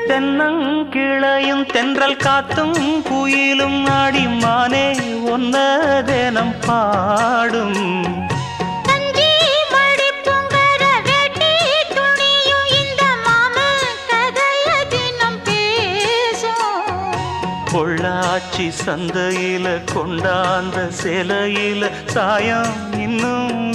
தென்னங்கிளையும் தென்றல் காத்தும் குயிலும் ஆடிமானே ஒன்ன தினம் பாடும் பொள்ளாச்சி சந்தையில கொண்டாந்த சிலையில சாயம் இன்னும்